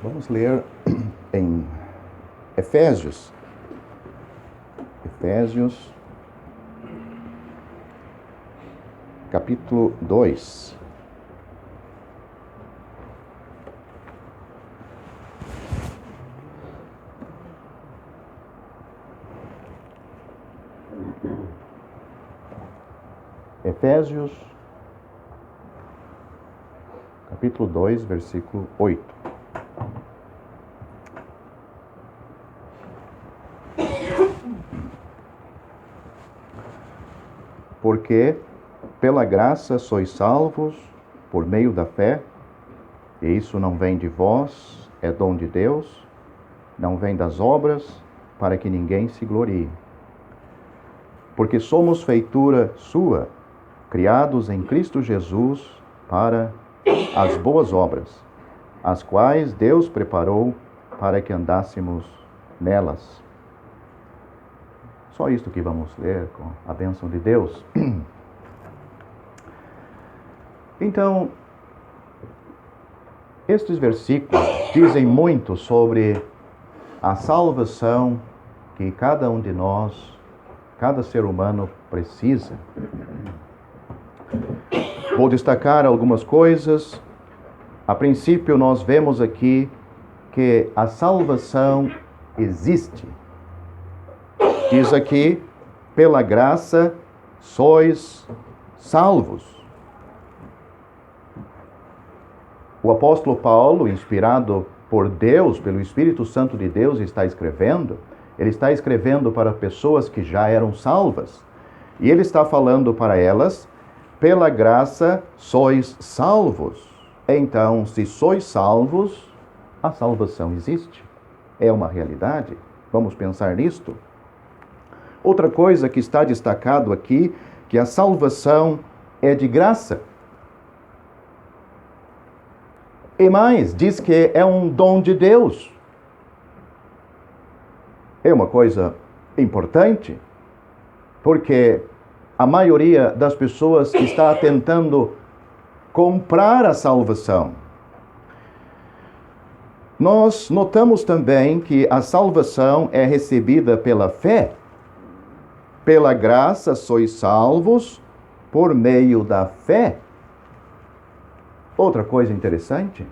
Vamos ler em Efésios. Efésios, capítulo 2. Efésios, capítulo 2, versículo 8. Porque pela graça sois salvos por meio da fé, e isso não vem de vós, é dom de Deus, não vem das obras, para que ninguém se glorie. Porque somos feitura sua, criados em Cristo Jesus para as boas obras, as quais Deus preparou para que andássemos nelas. Só isto que vamos ler com a bênção de Deus. Então, estes versículos dizem muito sobre a salvação que cada um de nós, cada ser humano precisa. Vou destacar algumas coisas. A princípio, nós vemos aqui que a salvação existe. Diz aqui, pela graça sois salvos. O apóstolo Paulo, inspirado por Deus, pelo Espírito Santo de Deus, ele está escrevendo para pessoas que já eram salvas. E ele está falando para elas, pela graça sois salvos. Então, se sois salvos, a salvação existe. É uma realidade. Vamos pensar nisto. Outra coisa que está destacado aqui, que a salvação é de graça. E mais, diz que é um dom de Deus. É uma coisa importante, porque a maioria das pessoas está tentando comprar a salvação. Nós notamos também que a salvação é recebida pela fé. Pela graça sois salvos por meio da fé. Outra coisa interessante.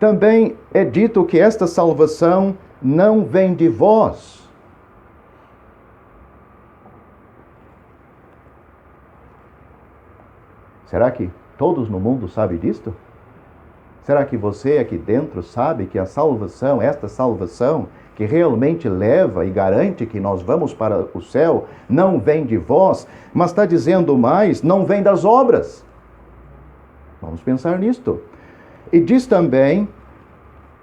Também é dito que esta salvação não vem de vós. Será que todos no mundo sabem disto? Será que você aqui dentro sabe que a salvação, esta salvação, que realmente leva e garante que nós vamos para o céu, não vem de vós, mas está dizendo mais, não vem das obras. Vamos pensar nisto. E diz também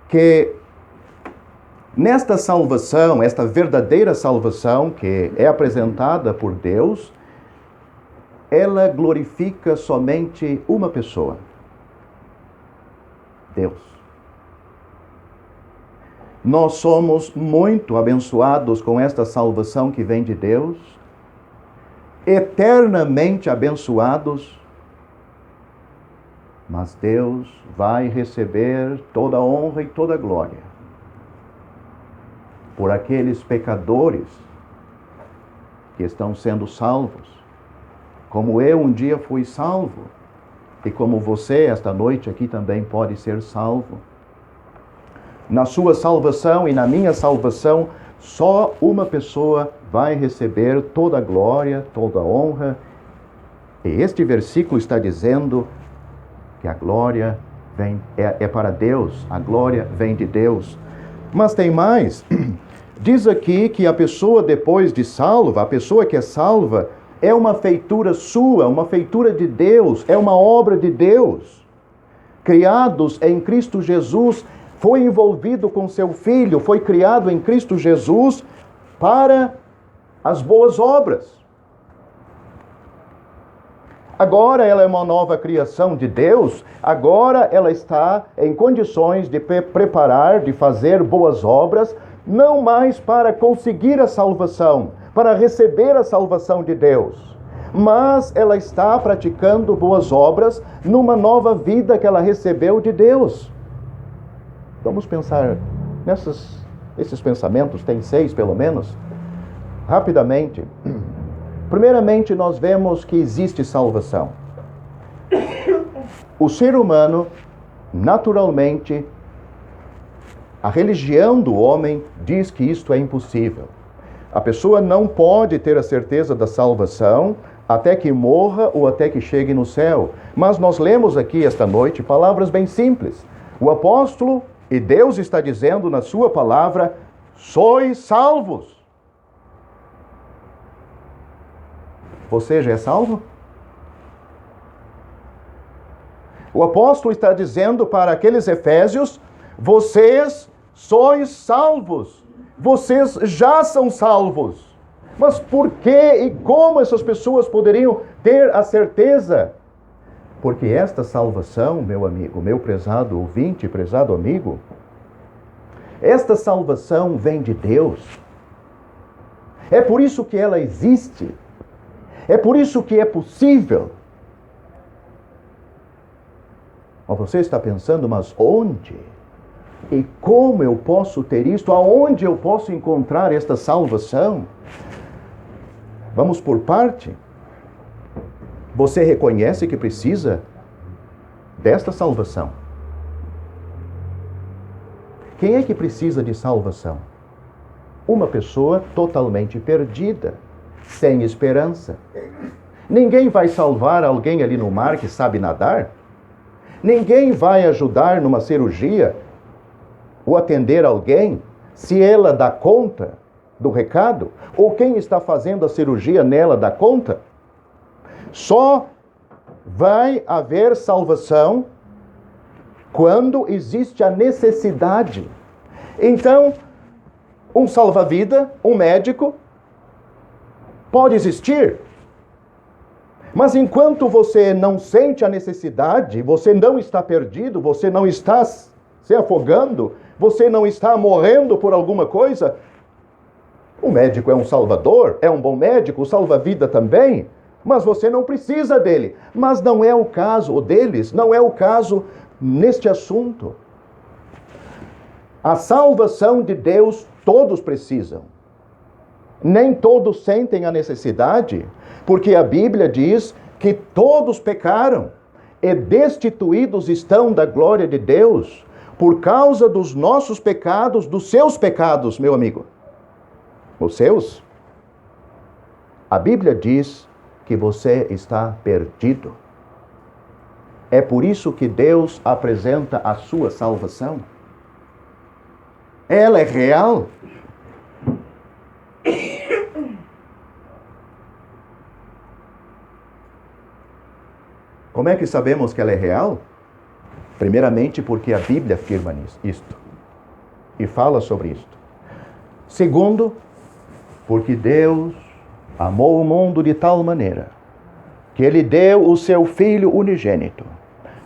que nesta salvação, esta verdadeira salvação que é apresentada por Deus, ela glorifica somente uma pessoa. Deus. Nós somos muito abençoados com esta salvação que vem de Deus, eternamente abençoados, mas Deus vai receber toda a honra e toda a glória por aqueles pecadores que estão sendo salvos, como eu um dia fui salvo, e como você esta noite aqui também pode ser salvo. Na sua salvação e na minha salvação, só uma pessoa vai receber toda a glória, toda a honra. E este versículo está dizendo que a glória é para Deus, a glória vem de Deus. Mas tem mais. Diz aqui que a pessoa depois de salva, a pessoa que é salva, é uma feitura sua, uma feitura de Deus, é uma obra de Deus. Criados em Cristo Jesus, foi envolvido com seu Filho, foi criado em Cristo Jesus para as boas obras. Agora ela é uma nova criação de Deus, agora ela está em condições de preparar, de fazer boas obras, não mais para conseguir a salvação, para receber a salvação de Deus, mas ela está praticando boas obras numa nova vida que ela recebeu de Deus. Vamos pensar esses pensamentos, tem 6 pelo menos, rapidamente. Primeiramente, nós vemos que existe salvação. O ser humano, naturalmente, a religião do homem diz que isto é impossível. A pessoa não pode ter a certeza da salvação até que morra ou até que chegue no céu. Mas nós lemos aqui esta noite palavras bem simples. O apóstolo e Deus está dizendo na sua palavra: sois salvos. Você já é salvo? O apóstolo está dizendo para aqueles efésios: vocês sois salvos. Vocês já são salvos. Mas por que e como essas pessoas poderiam ter a certeza? Porque esta salvação, meu amigo, meu prezado ouvinte, prezado amigo, esta salvação vem de Deus. É por isso que ela existe. É por isso que é possível. Mas você está pensando, mas onde? E como eu posso ter isto? Aonde eu posso encontrar esta salvação? Vamos por parte. Você reconhece que precisa desta salvação? Quem é que precisa de salvação? Uma pessoa totalmente perdida, sem esperança. Ninguém vai salvar alguém ali no mar que sabe nadar. Ninguém vai ajudar numa cirurgia ou atender alguém se ela dá conta do recado, ou quem está fazendo a cirurgia nela dá conta. Só vai haver salvação quando existe a necessidade. Então, um salva-vida, um médico, pode existir. Mas enquanto você não sente a necessidade, você não está perdido, você não está se afogando, você não está morrendo por alguma coisa, o médico é um salvador, é um bom médico, o salva-vida também, mas você não precisa dele. Mas não é o caso, ou deles, não é o caso neste assunto. A salvação de Deus todos precisam. Nem todos sentem a necessidade, porque a Bíblia diz que todos pecaram e destituídos estão da glória de Deus por causa dos nossos pecados, dos seus pecados, meu amigo. Os seus? A Bíblia diz que você está perdido. É por isso que Deus apresenta a sua salvação. Ela é real. Como é que sabemos que ela é real? Primeiramente porque a Bíblia afirma isto e fala sobre isto. Segundo, porque Deus amou o mundo de tal maneira que Ele deu o seu Filho unigênito,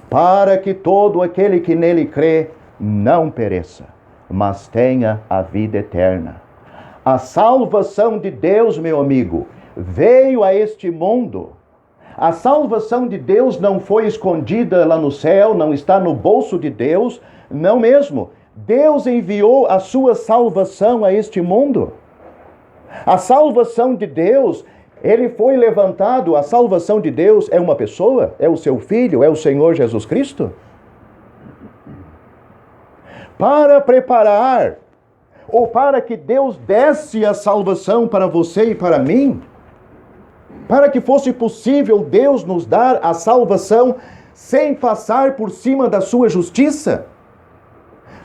para que todo aquele que nele crê não pereça, mas tenha a vida eterna. A salvação de Deus, meu amigo, veio a este mundo. A salvação de Deus não foi escondida lá no céu, não está no bolso de Deus, não mesmo. Deus enviou a sua salvação a este mundo. A salvação de Deus, ele foi levantado, a salvação de Deus é uma pessoa, é o seu Filho, é o Senhor Jesus Cristo. Para preparar, ou para que Deus desse a salvação para você e para mim, para que fosse possível Deus nos dar a salvação sem passar por cima da sua justiça.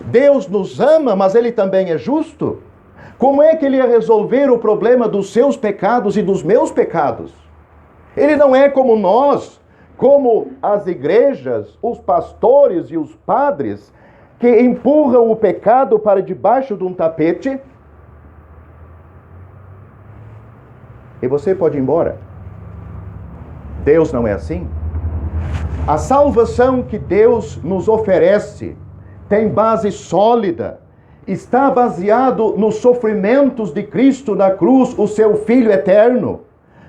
Deus nos ama, mas Ele também é justo. Como é que Ele ia resolver o problema dos seus pecados e dos meus pecados? Ele não é como nós, como as igrejas, os pastores e os padres, que empurram o pecado para debaixo de um tapete e você pode ir embora. Deus não é assim. A salvação que Deus nos oferece tem base sólida. Está baseado nos sofrimentos de Cristo na cruz, o seu Filho eterno.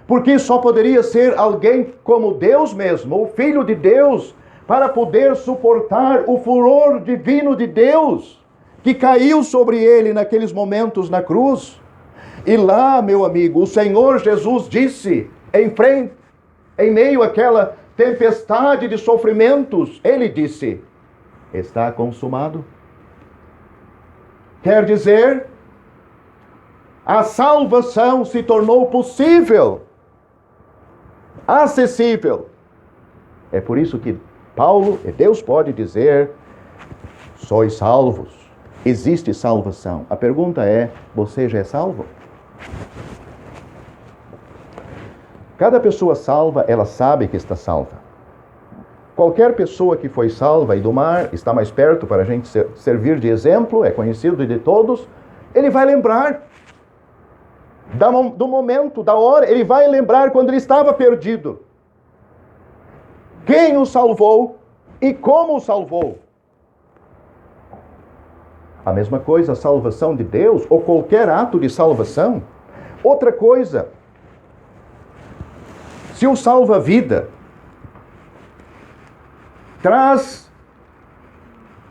Porque só poderia ser alguém como Deus mesmo, o Filho de Deus, para poder suportar o furor divino de Deus que caiu sobre ele naqueles momentos na cruz. E lá, meu amigo, o Senhor Jesus disse, em meio àquela tempestade de sofrimentos, ele disse: está consumado. Quer dizer, a salvação se tornou possível, acessível. É por isso que Paulo e Deus pode dizer: sois salvos, existe salvação. A pergunta é: você já é salvo? Cada pessoa salva, ela sabe que está salva. Qualquer pessoa que foi salva e do mar está mais perto para a gente servir de exemplo, é conhecido de todos, ele vai lembrar do momento, da hora, ele vai lembrar quando ele estava perdido. Quem o salvou e como o salvou. A mesma coisa, a salvação de Deus ou qualquer ato de salvação. Outra coisa, se o salva-vida traz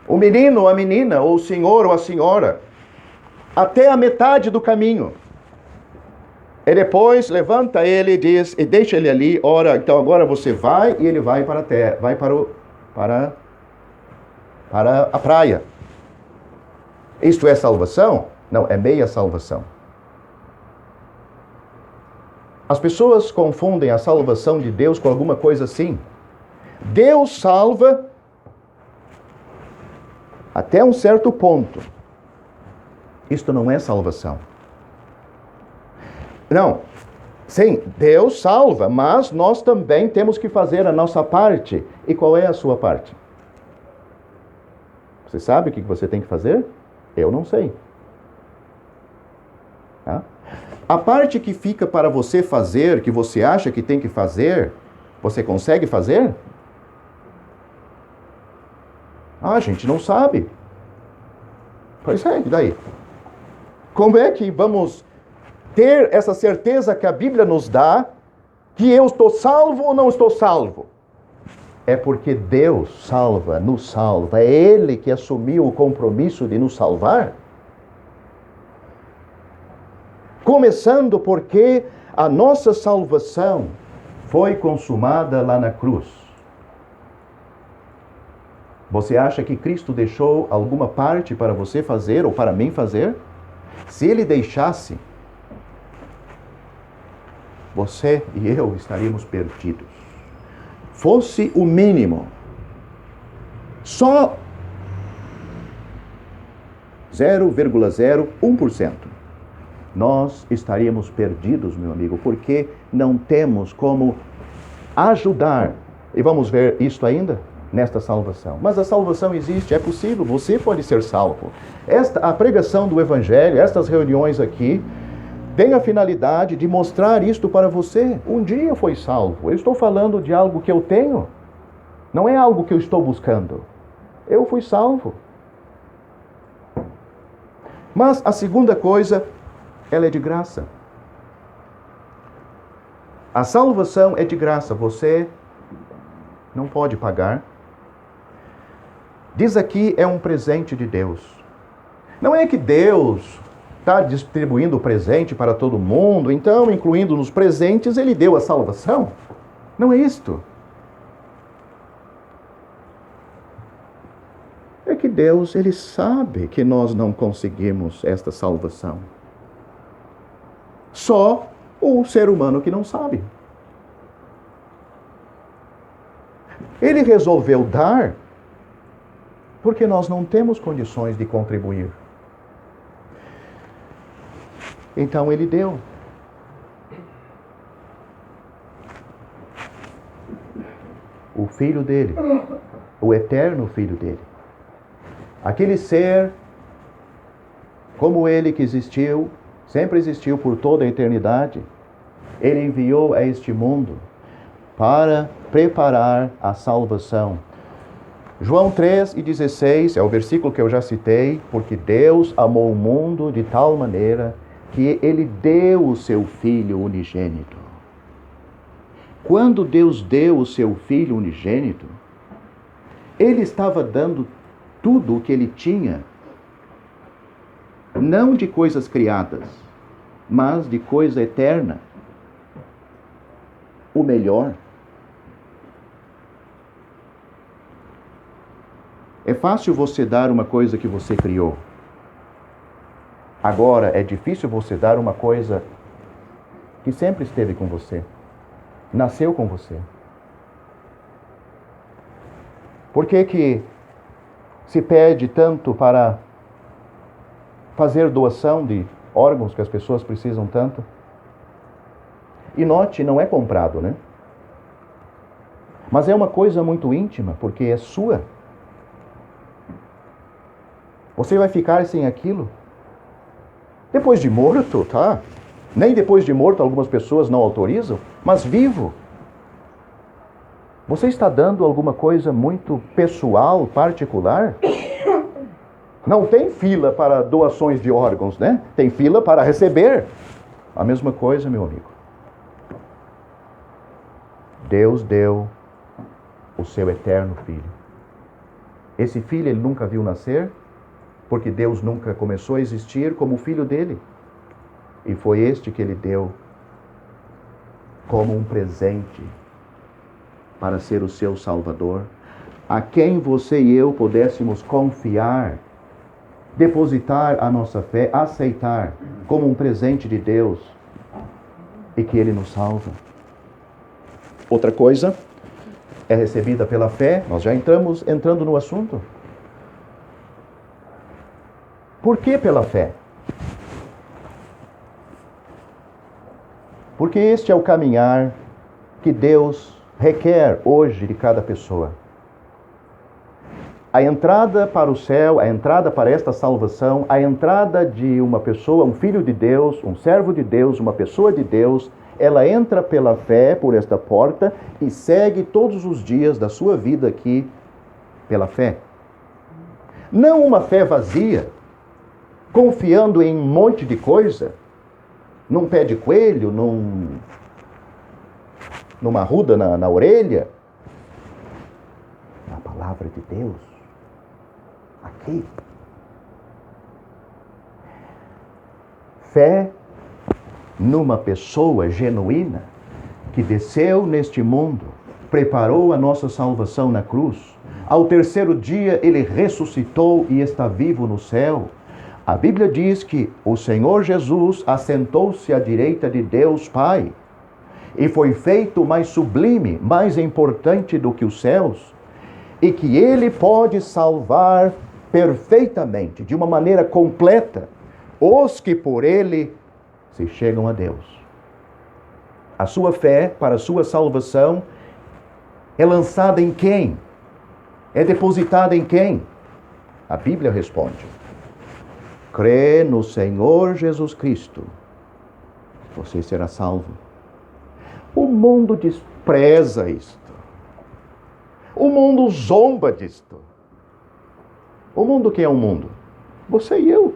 o menino ou a menina, ou o senhor ou a senhora, até a metade do caminho, e depois levanta ele e diz, e deixa ele ali, ora, então agora você vai, e ele vai para a terra, vai para a praia. Isto é salvação? Não, é meia salvação. As pessoas confundem a salvação de Deus com alguma coisa assim. Deus salva até um certo ponto. Isto não é salvação. Não, sim, Deus salva, mas nós também temos que fazer a nossa parte. E qual é a sua parte? Você sabe o que você tem que fazer? Eu não sei. Tá? A parte que fica para você fazer, que você acha que tem que fazer, você consegue fazer? A gente não sabe. Pois é, e daí? Como é que vamos ter essa certeza que a Bíblia nos dá, que eu estou salvo ou não estou salvo? É porque Deus salva, nos salva. É Ele que assumiu o compromisso de nos salvar. Começando porque a nossa salvação foi consumada lá na cruz. Você acha que Cristo deixou alguma parte para você fazer ou para mim fazer? Se Ele deixasse, você e eu estaríamos perdidos. Fosse o mínimo, só 0,01%, nós estaríamos perdidos, meu amigo, porque não temos como ajudar. E vamos ver isto ainda nesta salvação. Mas a salvação existe, é possível, você pode ser salvo. A pregação do Evangelho, estas reuniões aqui, tem a finalidade de mostrar isto para você. Um dia foi salvo. Eu estou falando de algo que eu tenho. Não é algo que eu estou buscando. Eu fui salvo. Mas a segunda coisa, ela é de graça. A salvação é de graça. Você não pode pagar. Diz aqui, é um presente de Deus. Não é que Deus está distribuindo o presente para todo mundo, então, incluindo nos presentes, Ele deu a salvação. Não é isto. É que Deus, Ele sabe que nós não conseguimos esta salvação. Só o ser humano que não sabe. Ele resolveu dar porque nós não temos condições de contribuir. Então Ele deu. O Filho dele, o eterno Filho dele. Aquele ser, como Ele que existiu, sempre existiu por toda a eternidade, Ele enviou a este mundo para preparar a salvação. João 3:16 é o versículo que eu já citei, porque Deus amou o mundo de tal maneira que Ele deu o seu Filho unigênito. Quando Deus deu o seu Filho unigênito, Ele estava dando tudo o que ele tinha, não de coisas criadas, mas de coisa eterna. O melhor. É fácil você dar uma coisa que você criou. Agora, é difícil você dar uma coisa que sempre esteve com você, nasceu com você. Por que se pede tanto para fazer doação de órgãos que as pessoas precisam tanto? E note, não é comprado, né? Mas é uma coisa muito íntima, porque é sua. Você vai ficar sem aquilo? Depois de morto, tá? Nem depois de morto algumas pessoas não autorizam, mas vivo. Você está dando alguma coisa muito pessoal, particular? Não tem fila para doações de órgãos, né? Tem fila para receber. A mesma coisa, meu amigo. Deus deu o seu eterno Filho. Esse Filho ele nunca viu nascer, porque Deus nunca começou a existir como o Filho dele. E foi este que ele deu como um presente para ser o seu Salvador, a quem você e eu pudéssemos confiar, depositar a nossa fé, aceitar como um presente de Deus e que Ele nos salva. Outra coisa é recebida pela fé. Nós já entrando no assunto. Por que pela fé? Porque este é o caminhar que Deus requer hoje de cada pessoa. A entrada para o céu, a entrada para esta salvação, a entrada de uma pessoa, um filho de Deus, um servo de Deus, uma pessoa de Deus, ela entra pela fé por esta porta e segue todos os dias da sua vida aqui pela fé. Não uma fé vazia, confiando em um monte de coisa, num pé de coelho, numa ruda na orelha. Na palavra de Deus. Aqui. Fé numa pessoa genuína que desceu neste mundo, preparou a nossa salvação na cruz. Ao terceiro dia ele ressuscitou e está vivo no céu. A Bíblia diz que o Senhor Jesus assentou-se à direita de Deus Pai e foi feito mais sublime, mais importante do que os céus, e que Ele pode salvar perfeitamente, de uma maneira completa, os que por Ele se chegam a Deus. A sua fé para a sua salvação é lançada em quem? É depositada em quem? A Bíblia responde: crê no Senhor Jesus Cristo, você será salvo. O mundo despreza isto. O mundo zomba disto. O mundo que é o mundo? Você e eu.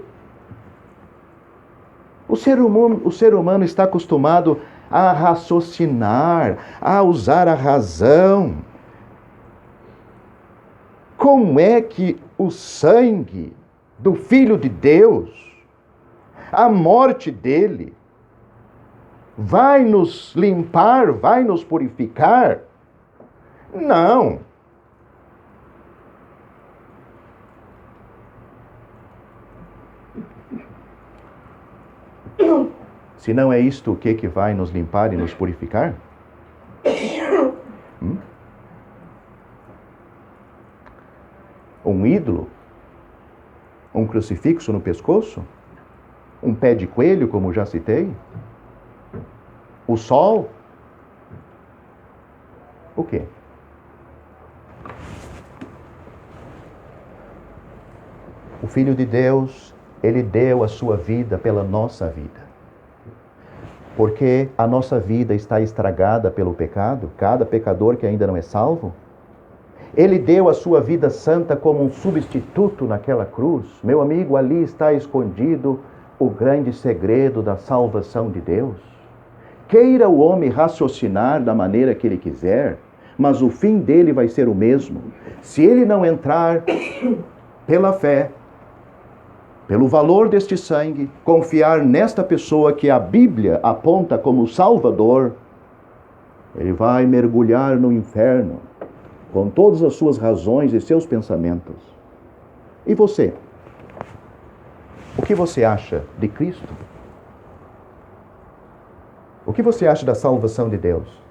O ser humano está acostumado a raciocinar, a usar a razão. Como é que o sangue do Filho de Deus, a morte dele, vai nos limpar, vai nos purificar? Não. Se não é isto, o que vai nos limpar e nos purificar? Um ídolo? Um crucifixo no pescoço? Um pé de coelho, como já citei? O sol? O quê? O Filho de Deus, Ele deu a sua vida pela nossa vida. Porque a nossa vida está estragada pelo pecado, cada pecador que ainda não é salvo. Ele deu a sua vida santa como um substituto naquela cruz. Meu amigo, ali está escondido o grande segredo da salvação de Deus. Queira o homem raciocinar da maneira que ele quiser, mas o fim dele vai ser o mesmo. Se ele não entrar pela fé, pelo valor deste sangue, confiar nesta pessoa que a Bíblia aponta como Salvador, ele vai mergulhar no inferno, com todas as suas razões e seus pensamentos. E você? O que você acha de Cristo? O que você acha da salvação de Deus?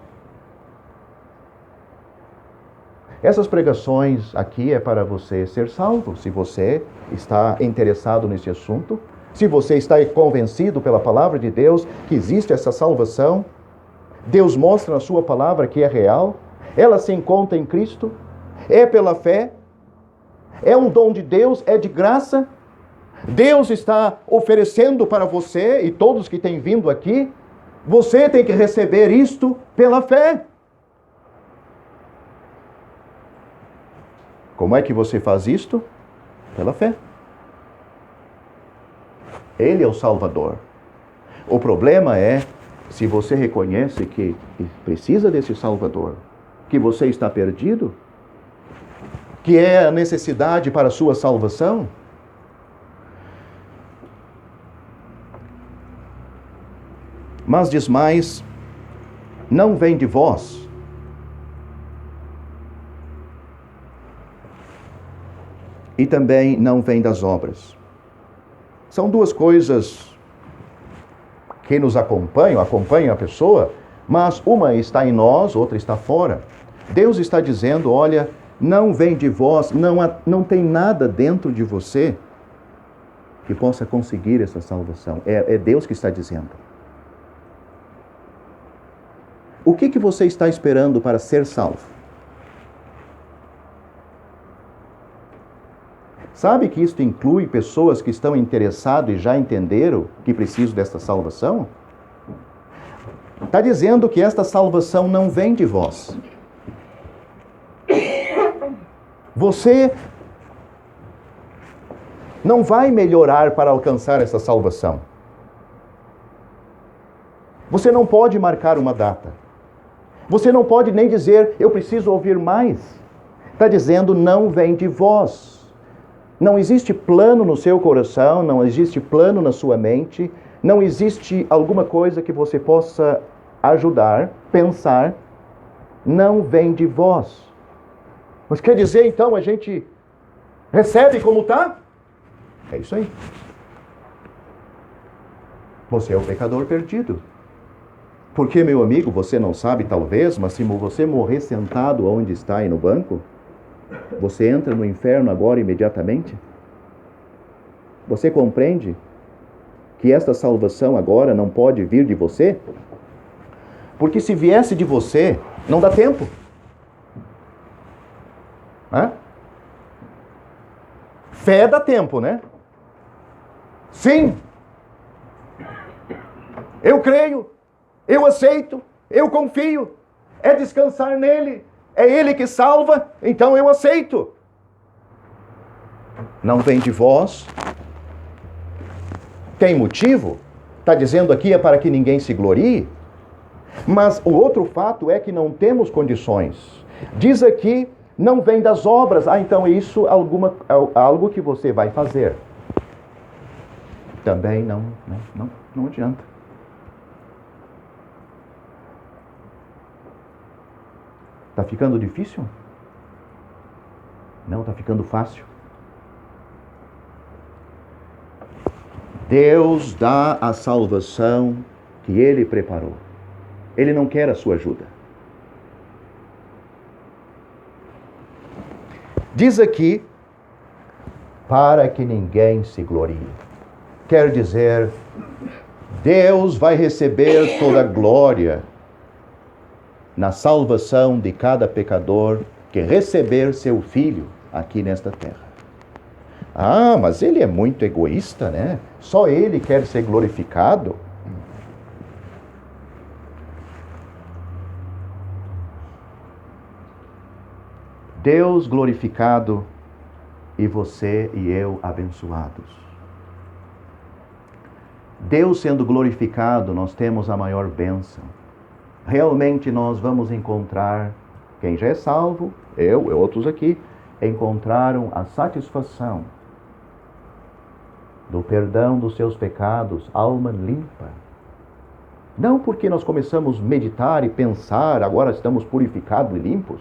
Essas pregações aqui é para você ser salvo, se você está interessado nesse assunto, se você está convencido pela palavra de Deus que existe essa salvação. Deus mostra na sua palavra que é real, ela se encontra em Cristo, é pela fé, é um dom de Deus, é de graça. Deus está oferecendo para você e todos que têm vindo aqui, você tem que receber isto pela fé. Como é que você faz isto? Pela fé. Ele é o Salvador. O problema é, se você reconhece que precisa desse Salvador, que você está perdido, que é a necessidade para a sua salvação, mas diz mais, não vem de vós, e também não vem das obras. São duas coisas que nos acompanham a pessoa, mas uma está em nós, outra está fora. Deus está dizendo, olha, não vem de vós, não tem nada dentro de você que possa conseguir essa salvação. É Deus que está dizendo. O que você está esperando para ser salvo? Sabe que isto inclui pessoas que estão interessadas e já entenderam que precisam desta salvação? Está dizendo que esta salvação não vem de vós. Você não vai melhorar para alcançar essa salvação. Você não pode marcar uma data. Você não pode nem dizer, eu preciso ouvir mais. Está dizendo, não vem de vós. Não existe plano no seu coração, não existe plano na sua mente, não existe alguma coisa que você possa ajudar, pensar, não vem de vós. Mas quer dizer, então, a gente recebe como está? É isso aí. Você é o pecador perdido. Porque, meu amigo, você não sabe talvez, mas se você morrer sentado onde está aí no banco, você entra no inferno agora imediatamente? Você compreende que esta salvação agora não pode vir de você? Porque se viesse de você, não dá tempo. Hã? Fé dá tempo, né? Sim. Eu creio, eu aceito, eu confio. É descansar nele. É ele que salva, então eu aceito. Não vem de vós. Tem motivo? Está dizendo aqui é para que ninguém se glorie? Mas o outro fato é que não temos condições. Diz aqui, não vem das obras. Então isso é algo que você vai fazer. Também não adianta. Está ficando difícil? Não, está ficando fácil. Deus dá a salvação que Ele preparou. Ele não quer a sua ajuda. Diz aqui, para que ninguém se glorie. Quer dizer, Deus vai receber toda a glória na salvação de cada pecador que receber seu filho aqui nesta terra. Ah, mas ele é muito egoísta, né? Só ele quer ser glorificado. Deus glorificado e você e eu abençoados. Deus sendo glorificado, nós temos a maior bênção. Realmente nós vamos encontrar Quem já é salvo, eu e outros aqui, encontraram a satisfação do perdão dos seus pecados, alma limpa. Não porque nós começamos a meditar e pensar, agora estamos purificados e limpos.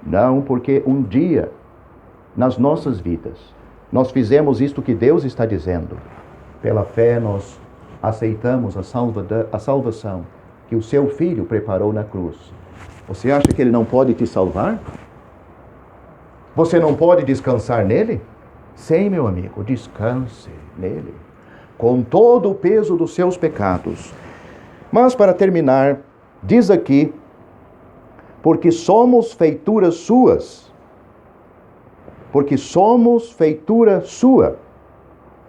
Não, porque um dia, nas nossas vidas, nós fizemos isto que Deus está dizendo. Pela fé nós aceitamos a salvação que o seu Filho preparou na cruz. Você acha que Ele não pode te salvar? Você não pode descansar nele? Sim, meu amigo, descanse nele, com todo o peso dos seus pecados. Mas para terminar, diz aqui, porque somos feituras suas. Porque somos feitura sua.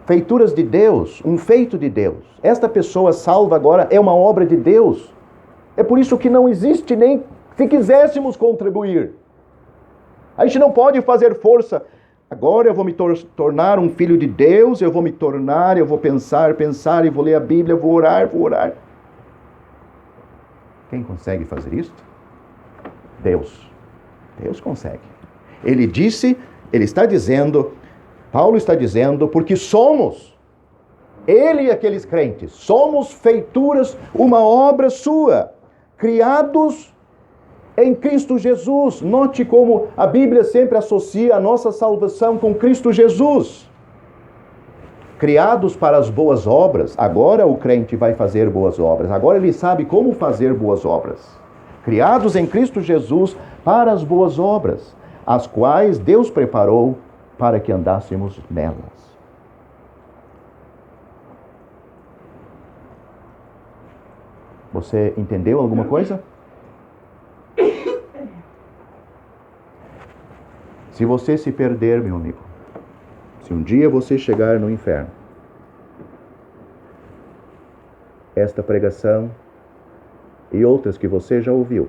Feituras de Deus, um feito de Deus. Esta pessoa salva agora é uma obra de Deus. É por isso que não existe nem se quiséssemos contribuir. A gente não pode fazer força. Agora eu vou me tornar um filho de Deus, eu vou pensar, e vou ler a Bíblia, vou orar. Quem consegue fazer isso? Deus. Deus consegue. Paulo está dizendo, porque somos, ele e aqueles crentes, somos feituras, uma obra sua, criados em Cristo Jesus. Note como a Bíblia sempre associa a nossa salvação com Cristo Jesus. Criados para as boas obras. Agora o crente vai fazer boas obras. Agora ele sabe como fazer boas obras. Criados em Cristo Jesus para as boas obras, as quais Deus preparou para que andássemos nelas. Você entendeu alguma coisa? Se você se perder, meu amigo, se um dia você chegar no inferno, esta pregação e outras que você já ouviu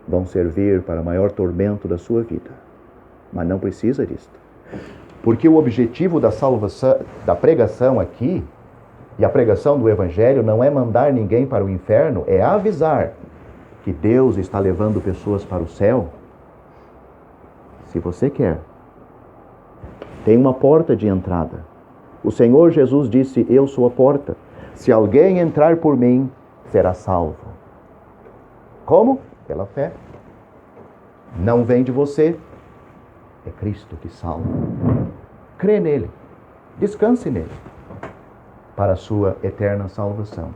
vão servir para maior tormento da sua vida. Mas não precisa disso. Porque o objetivo da salvação, da pregação aqui, e a pregação do Evangelho não é mandar ninguém para o inferno, é avisar que Deus está levando pessoas para o céu. Se você quer, tem uma porta de entrada. O Senhor Jesus disse, eu sou a porta. Se alguém entrar por mim, será salvo. Como? Pela fé. Não vem de você, é Cristo que salva. Crê nele, descanse nele, para a sua eterna salvação.